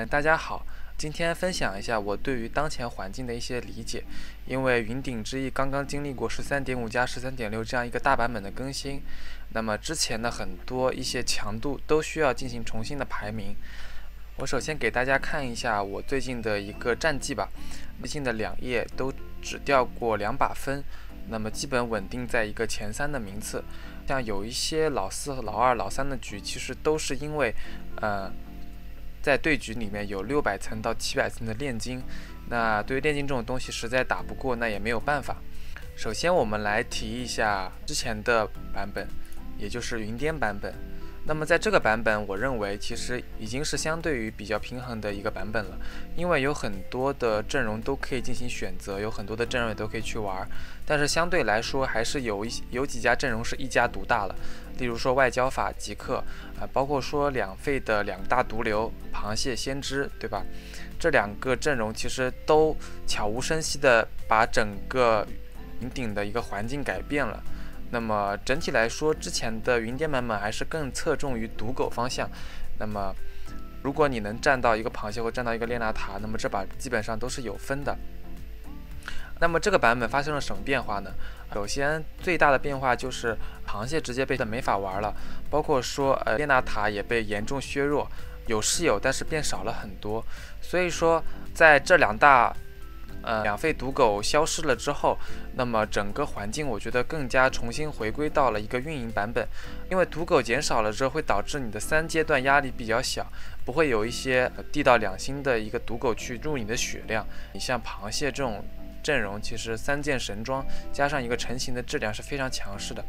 大家好，今天分享一下我对于当前环境的一些理解。因为云顶之弈刚刚经历过13.5加13.6这样一个大版本的更新，那么之前的很多一些强度都需要进行重新的排名。我首先给大家看一下我最近的一个战绩吧，最近的2页都只掉过2把分，那么基本稳定在一个前3的名次。像有一些老4、老2、老3的局，其实都是因为在对局里面有600层到700层的炼金，那对于炼金这种东西实在打不过，那也没有办法。首先我们来提一下之前的版本，也就是云巅版本。那么在这个版本，我认为其实已经是相对于比较平衡的一个版本了，因为有很多的阵容都可以进行选择，有很多的阵容也都可以去玩，但是相对来说还是有几家阵容是一家独大了，例如说外交法、极客包括说两费的2大毒瘤螃蟹、先知，对吧？这2个阵容其实都悄无声息的把整个云顶的一个环境改变了。那么整体来说，之前的云巅版本还是更侧重于毒狗方向。那么如果你能站到一个螃蟹或站到一个列纳塔，那么这把基本上都是有分的。那么这个版本发生了什么变化呢？首先最大的变化就是螃蟹直接被没法玩了，包括说列纳塔也被严重削弱，有是有，但是变少了很多。所以说在这2大2费毒狗消失了之后，那么整个环境我觉得更加重新回归到了一个运营版本。因为毒狗减少了之后，会导致你的3阶段压力比较小，不会有一些地到2星的一个毒狗去入你的血量。你像螃蟹这种阵容，其实3件神装加上一个成型的质量是非常强势的。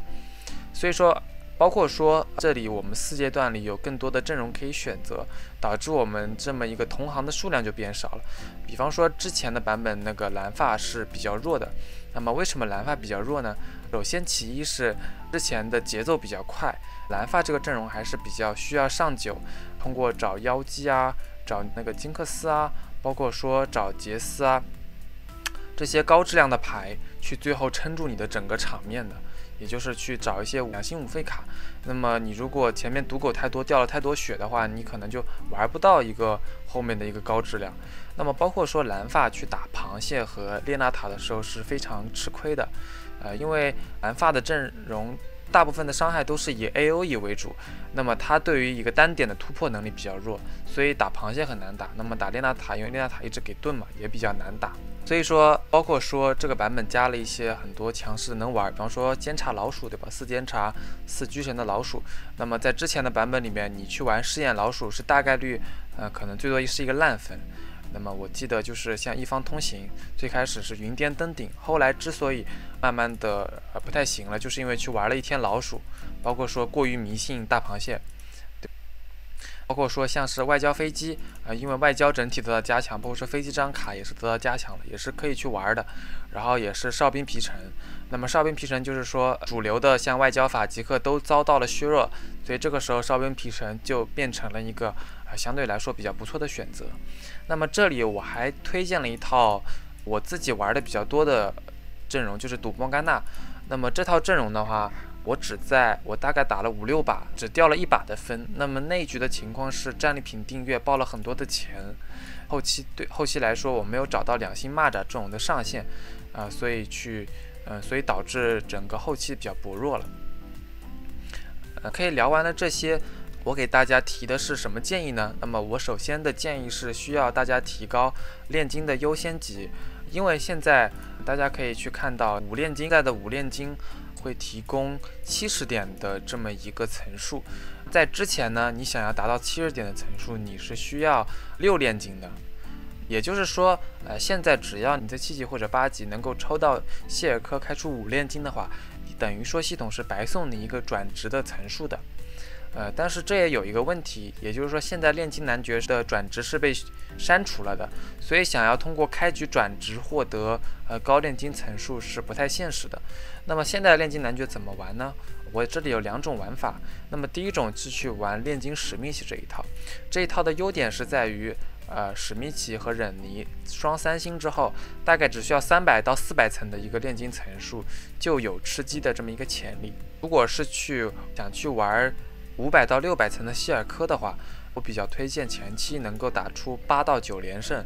所以说包括说这里我们4阶段里有更多的阵容可以选择，导致我们这么一个同行的数量就变少了。比方说之前的版本那个蓝发是比较弱的，那么为什么蓝发比较弱呢？首先其一是之前的节奏比较快，蓝发这个阵容还是比较需要上9，通过找妖姬啊，找那个金克斯啊，包括说找杰斯啊，这些高质量的牌去最后撑住你的整个场面的，也就是去找一些2星5费卡。那么你如果前面毒狗太多，掉了太多血的话，你可能就玩不到一个后面的一个高质量。那么包括说蓝发去打螃蟹和列纳塔的时候是非常吃亏的，因为蓝发的阵容大部分的伤害都是以 AOE 为主，那么它对于一个单点的突破能力比较弱，所以打螃蟹很难打。那么打列纳塔，因为列纳塔一直给盾嘛，也比较难打。所以说包括说这个版本加了一些很多强势的能玩，比方说监察老鼠，对吧？4监察4狙神的老鼠。那么在之前的版本里面，你去玩试验老鼠是大概率可能最多是一个烂分。那么我记得就是像一方通行最开始是云巅登顶，后来之所以慢慢的不太行了，就是因为去玩了1天老鼠，包括说过于迷信大螃蟹，包括说像是外交飞机因为外交整体得到加强，包括说飞机这张卡也是得到加强了，也是可以去玩的。然后也是哨兵皮城，那么哨兵皮城就是说主流的像外交法、极客都遭到了削弱，所以这个时候哨兵皮城就变成了一个相对来说比较不错的选择。那么这里我还推荐了一套我自己玩的比较多的阵容，就是赌莫甘娜。那么这套阵容的话，我大概打了5、6把，只掉了1把的分。那么那一局的情况是战利品订阅爆了很多的钱，后期来说我没有找到2星蚂蚱这种的上限所以导致整个后期比较薄弱了。可以聊完了这些，我给大家提的是什么建议呢？那么我首先的建议是需要大家提高炼金的优先级，因为现在大家可以去看到5炼金的5炼金会提供70点的这么一个层数，在之前呢，你想要达到70点的层数，你是需要6炼金的。也就是说现在只要你在7级或者8级能够抽到谢尔科开出5炼金的话，等于说系统是白送你一个转职的层数的。但是这也有一个问题，也就是说现在炼金男爵的转职是被删除了的，所以想要通过开局转职获得高炼金层数是不太现实的。那么现在的炼金男爵怎么玩呢？我这里有2种玩法。那么第一种是去玩炼金史密奇这一套的优点是在于史密奇和忍尼双3星之后，大概只需要300到400层的一个炼金层数就有吃鸡的这么一个潜力。如果是想去玩500到600层的希尔科的话，我比较推荐前期能够打出8到9连胜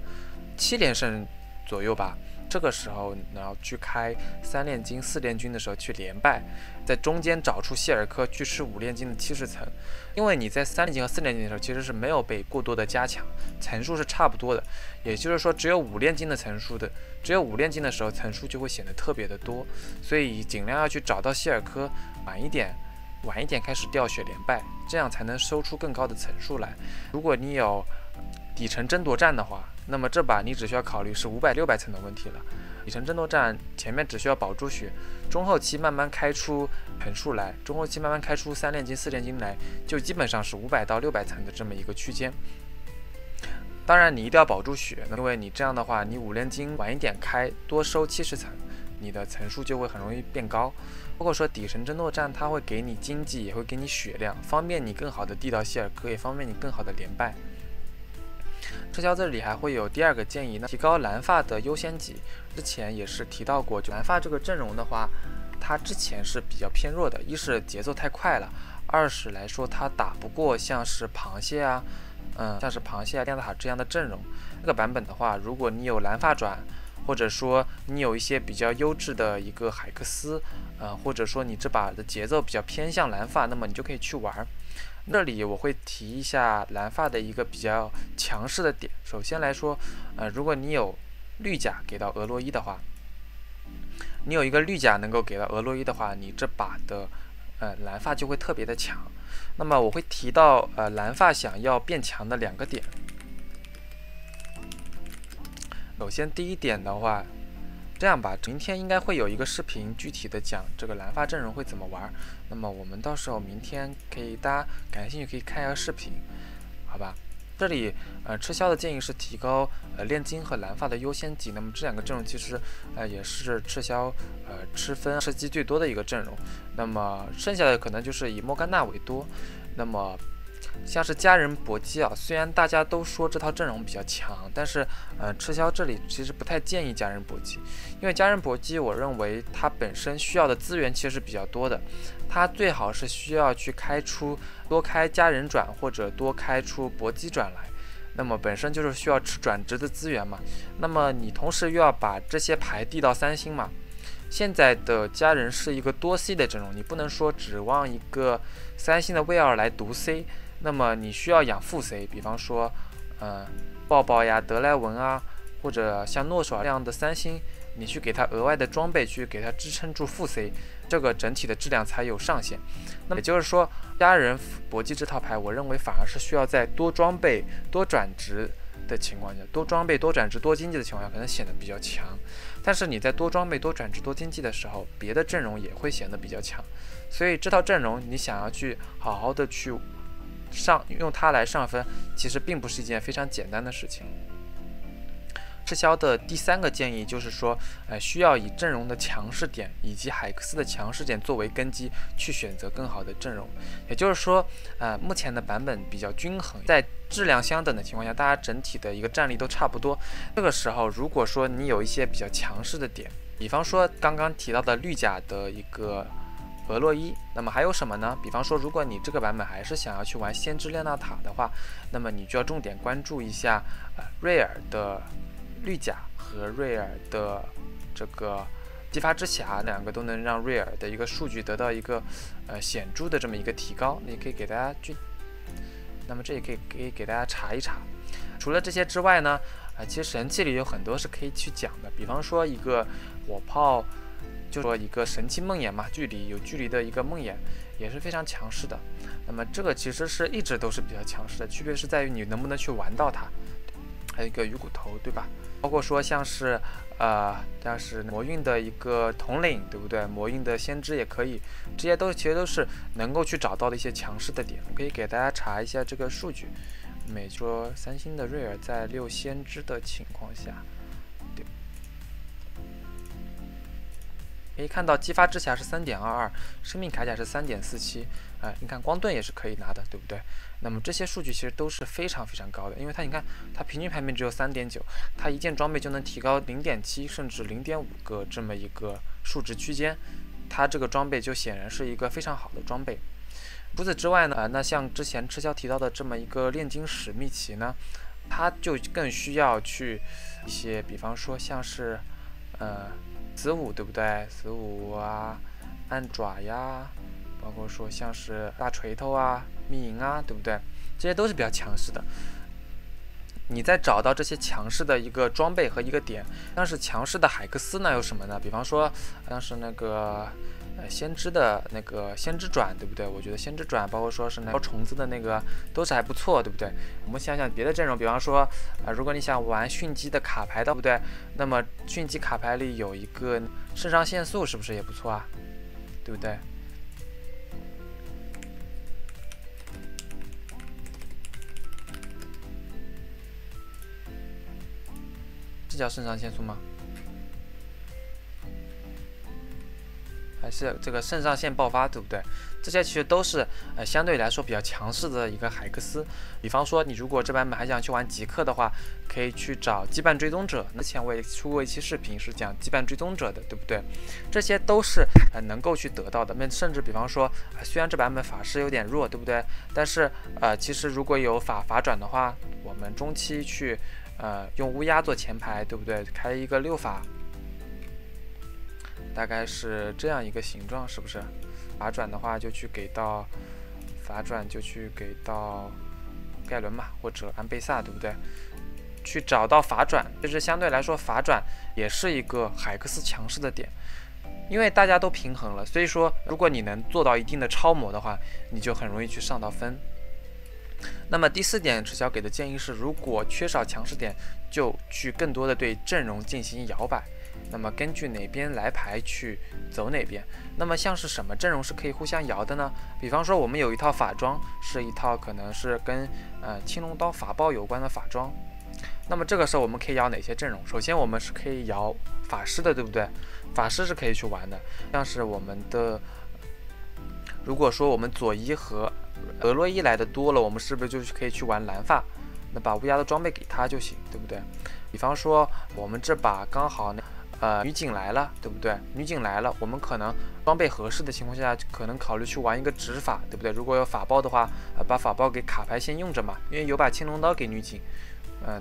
，7连胜左右吧。这个时候你要去开3炼金、4炼金的时候去连败，在中间找出谢尔科去吃5炼金的70层，因为你在3炼金和4炼金的时候其实是没有被过多的加强，层数是差不多的，也就是说只有5炼金的层数的，只有5炼金的时候层数就会显得特别的多，所以尽量要去找到谢尔科晚一点开始掉血连败，这样才能收出更高的层数来。如果你有底层争夺战的话，那么这把你只需要考虑是500、600层的问题了。底层争夺战前面只需要保住血，中后期慢慢开出层数来，中后期慢慢开出3炼金、4炼金来，就基本上是500到600层的这么一个区间。当然你一定要保住血，因为你这样的话，你5炼金晚一点开，多收70层，你的层数就会很容易变高。包括说底层争夺战，它会给你经济，也会给你血量，方便你更好的递到谢尔科，也方便你更好的连败。撤销这里还会有第2个建议呢，提高蓝发的优先级。之前也是提到过，就蓝发这个阵容的话，它之前是比较偏弱的，一是节奏太快了，二是来说它打不过像是螃蟹啊，电塔这样的阵容。这个版本的话，如果你有蓝发转，或者说你有一些比较优质的一个海克斯，或者说你这把的节奏比较偏向蓝发，那么你就可以去玩。这里我会提一下蓝发的一个比较强势的点。首先来说，如果你有绿甲给到俄洛伊的话，你有一个绿甲能够给到俄洛伊的话，你这把的蓝发就会特别的强。那么我会提到蓝发想要变强的2个点。首先第一点的话，这样吧，明天应该会有一个视频具体的讲这个蓝发阵容会怎么玩，那么我们到时候明天可以，大家感兴趣可以看一下视频，好吧？这里撤销的建议是提高炼金和蓝发的优先级，那么这2个阵容其实也是撤销吃分吃鸡最多的一个阵容，那么剩下的可能就是以莫甘娜为多。那么像是家人搏击啊，虽然大家都说这套阵容比较强，但是撤销这里其实不太建议家人搏击，因为家人搏击我认为它本身需要的资源其实是比较多的，它最好是需要去多开家人转或者多开出搏击转来，那么本身就是需要吃转职的资源嘛，那么你同时又要把这些牌递到3星嘛。现在的家人是一个多 C 的阵容，你不能说指望一个3星的威尔来独 C， 那么你需要养副 C， 比方说抱抱呀、德莱文啊，或者像诺手这样的3星，你去给他额外的装备，去给他支撑住副 C， 这个整体的质量才有上限。那么也就是说，家人搏击这套牌，我认为反而是需要在多装备、多转职的情况下，多装备、多转职、多经济的情况下，可能显得比较强。但是你在多装备、多转职、多经济的时候，别的阵容也会显得比较强。所以这套阵容你想要去好好的去用它来上分，其实并不是一件非常简单的事情。撤销的第3个建议就是说，需要以阵容的强势点以及海克斯的强势点作为根基，去选择更好的阵容。也就是说，目前的版本比较均衡，在质量相等的情况下，大家整体的一个战力都差不多。这个时候，如果说你有一些比较强势的点，比方说刚刚提到的绿甲的一个俄洛伊，那么还有什么呢？比方说，如果你这个版本还是想要去玩先知列娜塔的话，那么你就要重点关注一下瑞尔的绿甲和瑞尔的这个激发之匣，2个都能让瑞尔的一个数据得到一个显著的这么一个提高。你可以给大家那么这也可以给大家查一查。除了这些之外呢，其实神器里有很多是可以去讲的，比方说一个火炮，就说一个神器梦魇嘛，有距离的一个梦魇也是非常强势的。那么这个其实是一直都是比较强势的，区别是在于你能不能去玩到它。还有一个鱼骨头，对吧？包括说像是魔运的一个统领，对不对？魔运的先知也可以，这些其实都是能够去找到的一些强势的点。我可以给大家查一下这个数据。每说3星的瑞尔在6先知的情况下，对，可以看到激发之匣是3.22，生命铠甲是3.47，你看光盾也是可以拿的，对不对？那么这些数据其实都是非常非常高的，因为它你看它平均排名只有3.9，它一件装备就能提高0.7甚至0.5个这么一个数值区间，它这个装备就显然是一个非常好的装备。除此之外呢，那像之前赤霄提到的这么一个炼金史密奇呢，它就更需要去一些，比方说像是子午，对不对？子午啊，暗爪呀，包括说像是大锤头啊、密银啊，对不对？这些都是比较强势的。你再找到这些强势的一个装备和一个点，像是强势的海克斯呢有什么呢？比方说像是那个先知的那个先知转，对不对？我觉得先知转，包括说是那个虫子的那个都是还不错，对不对？我们想想别的阵容，比方说如果你想玩迅击的卡牌的，对不对？那么迅击卡牌里有一个肾上腺素，是不是也不错啊？对不对？这叫肾上腺素吗？还是这个肾上腺爆发，对不对？这些其实都是相对来说比较强势的一个海克斯。比方说，你如果这版本还想去玩极客的话，可以去找羁绊追踪者。之前我也出过一期视频是讲羁绊追踪者的，对不对？这些都是能够去得到的。那甚至比方说，虽然这版本法师有点弱，对不对？但是其实如果有法转的话，我们中期去用乌鸦做前排，对不对？开一个6法。大概是这样一个形状，是不是？法转的话就去给到盖伦嘛，或者安贝萨，对不对？去找到法转，就是相对来说法转也是一个海克斯强势的点，因为大家都平衡了，所以说如果你能做到一定的超模的话，你就很容易去上到分。那么第4点，赤霄给的建议是，如果缺少强势点，就去更多的对阵容进行摇摆。那么根据哪边来牌去走哪边。那么像是什么阵容是可以互相摇的呢？比方说我们有一套法装，是一套可能是跟青龙刀法爆有关的法装。那么这个时候我们可以摇哪些阵容？首先我们是可以摇法师的，对不对？法师是可以去玩的，像是我们的，如果说我们左一和俄洛伊来的多了，我们是不是就可以去玩蓝发？那把乌鸦的装备给他就行，对不对？比方说我们这把刚好女警来了，对不对？女警来了，我们可能装备合适的情况下，可能考虑去玩一个执法，对不对？如果有法包的话，把法包给卡牌先用着嘛，因为有把青龙刀给女警。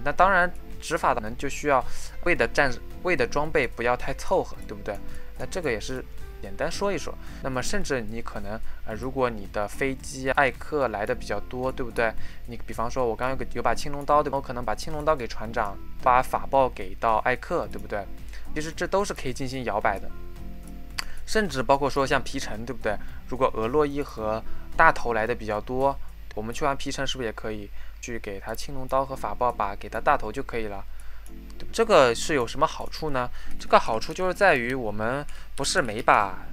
那当然执法的人就需要为的装备不要太凑合，对不对？那这个也是简单说一说。那么甚至你可能如果你的飞机艾克来的比较多，对不对？你比方说我刚刚有把青龙刀，对吧？我可能把青龙刀给船长，把法爆给到艾克，对不对？其实这都是可以进行摇摆的，甚至包括说像皮城，对不对？如果俄洛伊和大头来的比较多，我们去玩皮城是不是也可以去给他青龙刀和法爆把给他大头就可以了？这个是有什么好处呢？这个好处就是在于我们不是每把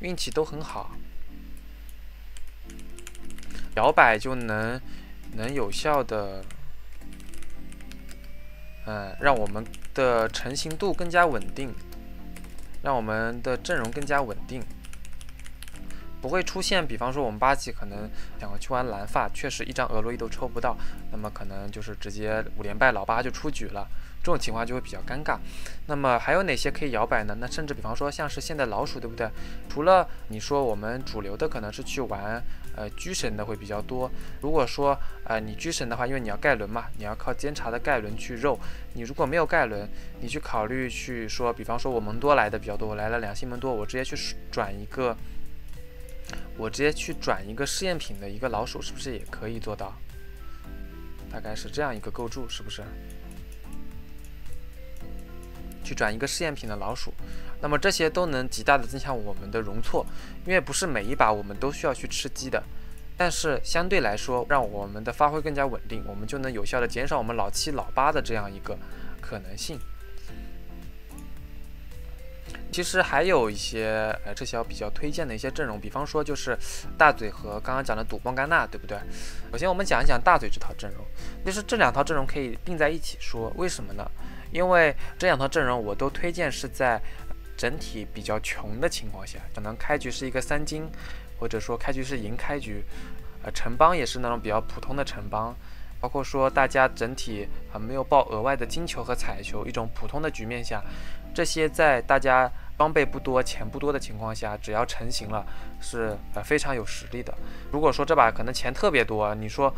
运气都很好，摇摆就能有效的让我们的成型度更加稳定，让我们的阵容更加稳定，不会出现比方说我们8级可能想要去玩蓝发，确实一张俄洛伊都抽不到，那么可能就是直接5连败老8就出局了，这种情况就会比较尴尬。那么还有哪些可以摇摆呢？那甚至比方说像是现在老鼠，对不对？除了你说我们主流的可能是去玩狙神的会比较多。如果说你狙神的话，因为你要盖伦嘛，你要靠监察的盖伦去肉。你如果没有盖伦，你去考虑去说，比方说我蒙多来的比较多，我来了2星蒙多，我直接去转一个试验品的一个老鼠，是不是也可以做到？大概是这样一个构筑，是不是？去转一个试验品的老鼠，那么这些都能极大的增强我们的容错，因为不是每一把我们都需要去吃鸡的，但是相对来说，让我们的发挥更加稳定，我们就能有效的减少我们老7、老8的这样一个可能性。其实还有一些这些比较推荐的一些阵容，比方说就是大嘴和刚刚讲的赌梦甘娜，对不对？首先我们讲一讲大嘴这套阵容，就是这2套阵容可以并在一起说，为什么呢？因为这2套阵容我都推荐是在整体比较穷的情况下，可能开局是一个3金，或者说开局是赢开局，城邦也是那种比较普通的城邦，包括说大家整体没有爆额外的金球和彩球，一种普通的局面下，这些在大家装备不多、钱不多的情况下，只要成型了，是非常有实力的。如果说这把可能钱特别多，你说，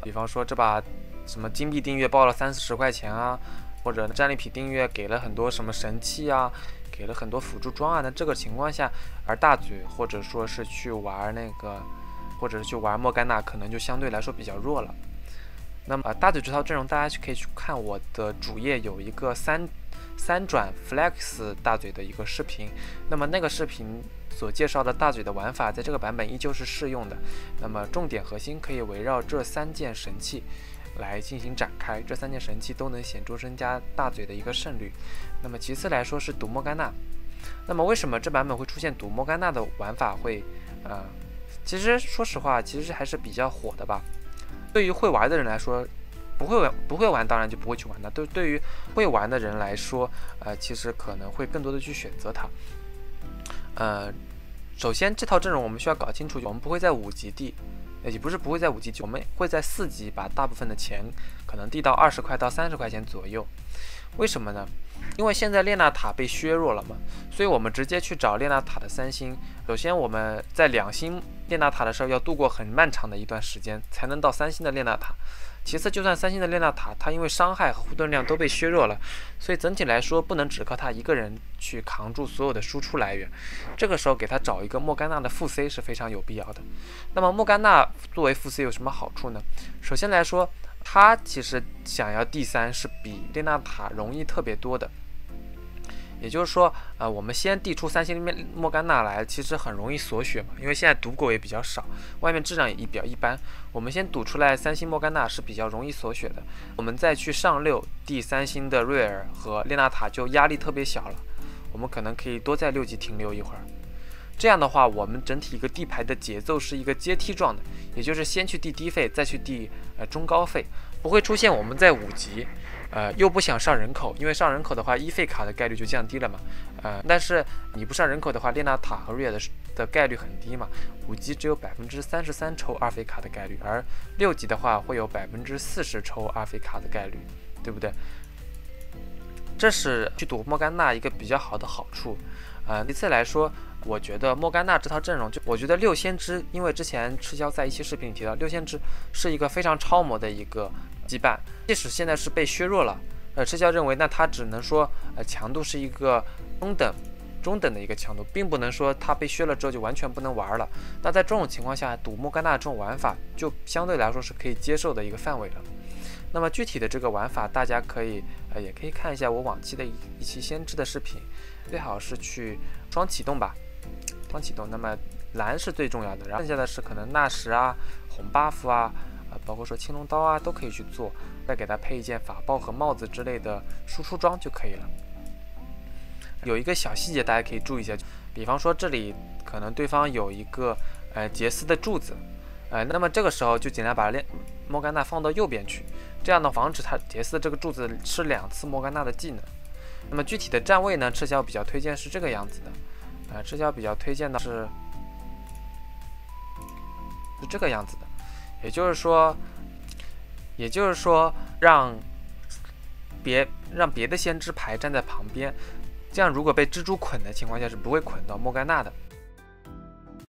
比方说这把什么金币订阅报了30-40块钱啊，或者战利品订阅给了很多什么神器啊，给了很多辅助装啊，那这个情况下，而大嘴或者说是去玩或者是去玩莫甘娜，可能就相对来说比较弱了。那么大嘴这套阵容，大家可以去看我的主页有一个三转 Flex 大嘴的一个视频，那么那个视频所介绍的大嘴的玩法，在这个版本依旧是适用的。那么重点核心可以围绕这3件神器来进行展开，这3件神器都能显著增加大嘴的一个胜率。那么其次来说是毒莫甘娜，那么为什么这版本会出现毒莫甘娜的玩法会其实说实话，其实还是比较火的吧。对于会玩的人来说，不会玩当然就不会去玩的。对于会玩的人来说，其实可能会更多的去选择它。首先这套阵容我们需要搞清楚，我们不会在5级地，也不是不会在5级地，我们会在4级把大部分的钱可能递到20块到30块钱左右。为什么呢？因为现在列娜塔被削弱了嘛，所以我们直接去找列娜塔的3星。首先我们在2星列娜塔的时候要度过很漫长的一段时间，才能到3星的列娜塔。其次，就算3星的列娜塔，它因为伤害和护盾量都被削弱了，所以整体来说不能只靠他一个人去扛住所有的输出来源。这个时候给他找一个莫甘娜的副 C 是非常有必要的。那么莫甘娜作为副 C 有什么好处呢？首先来说，他其实想要第3是比列娜塔容易特别多的。也就是说，我们先递出3星莫甘娜来，其实很容易锁血嘛，因为现在赌狗也比较少，外面质量也比较一般。我们先赌出来3星莫甘娜是比较容易锁血的，我们再去上6第3星的瑞尔和列娜塔就压力特别小了，我们可能可以多在6级停留一会儿。这样的话，我们整体一个地牌的节奏是一个阶梯状的，也就是先去递低费，再去递中高费，不会出现我们在5级。又不想上人口，因为上人口的话，1费卡的概率就降低了嘛。但是你不上人口的话，列娜塔和瑞尔的概率很低嘛。5级只有33%抽2费卡的概率，而6级的话会有40%抽2费卡的概率，对不对？这是去赌莫甘娜一个比较好的好处。其次来说，我觉得莫甘娜这套阵容，我觉得6先知，因为之前赤椒在一期视频里提到，6先知是一个非常超模的一个羁绊，即使现在是被削弱了，赤椒认为那他只能说，强度是一个中等的一个强度，并不能说他被削了之后就完全不能玩了。那在这种情况下，赌莫甘娜这种玩法就相对来说是可以接受的一个范围了。那么具体的这个玩法，大家可以也可以看一下我往期的一期先知的视频，最好是去双启动吧，双启动。那么蓝是最重要的，然后剩下的是可能纳什啊、红 buff 啊。包括说青龙刀啊都可以去做，再给它配一件法帽和帽子之类的输出装就可以了。有一个小细节大家可以注意一下，比方说这里可能对方有一个杰斯的柱子，那么这个时候就尽量把莫甘娜放到右边去，这样呢防止他杰斯的这个柱子吃2次莫甘娜的技能。那么具体的站位呢，赤椒比较推荐是这个样子的，赤椒比较推荐的是这个样子的。也就是说，让别的先知牌站在旁边，这样如果被蜘蛛捆的情况下是不会捆到莫甘娜的。